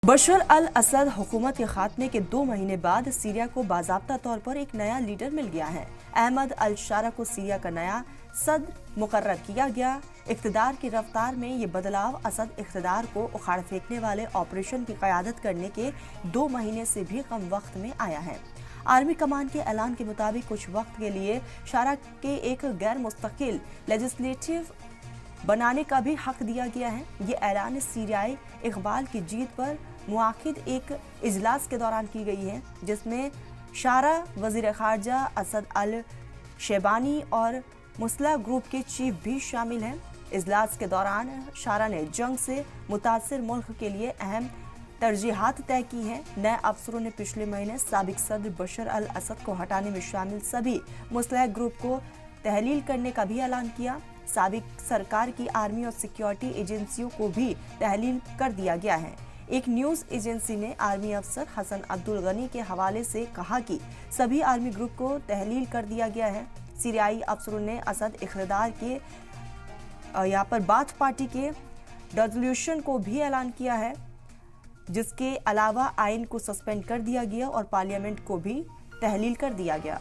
बशर अल असद हुकूमत के खात्मे के 2 महीने बाद सीरिया को बाज़ाब्ता तौर पर एक नया लीडर मिल गया है। अहमद अल शारा को सीरिया का नया सदर मुकर्रर किया गया। इक़्तिदार की रफ्तार में ये बदलाव असद इक़्तिदार को उखाड़ फेंकने वाले ऑपरेशन की क़यादत करने के 2 महीने से भी कम वक्त में आया है। आर्मी कमान के ऐलान के मुताबिक कुछ वक्त के लिए शारा के एक गैर मुस्तकिल लेजिस्लेटिव बनाने का भी हक दिया गया है। ये ऐलान सीरियाई इकबाल की जीत पर मुआकिद एक इजलास के दौरान की गई है, जिसमें शारा, वजीर खारजा असद अल शेबानी और मुस्लिह ग्रुप के चीफ भी शामिल हैं। इजलास के दौरान शारा ने जंग से मुतासिर मुल्क के लिए अहम तरजीहात तय की हैं। नए अफसरों ने पिछले महीने साबिक सदर बशर अल असद को हटाने में शामिल सभी मुस्लिह ग्रुप को तहलील करने का भी ऐलान किया। साबिक सरकार की आर्मी और सिक्योरिटी एजेंसियों को भी तहलील कर दिया गया है। एक न्यूज एजेंसी ने आर्मी अफसर हसन अब्दुल गनी के हवाले से कहा कि सभी आर्मी ग्रुप को तहलील कर दिया गया है। सीरियाई अफसरों ने असद इक़्तिदार के यहाँ पर बाथ पार्टी के डिसोल्यूशन को भी ऐलान किया है, जिसके अलावा आइन को सस्पेंड कर दिया गया और पार्लियामेंट को भी तहलील कर दिया गया।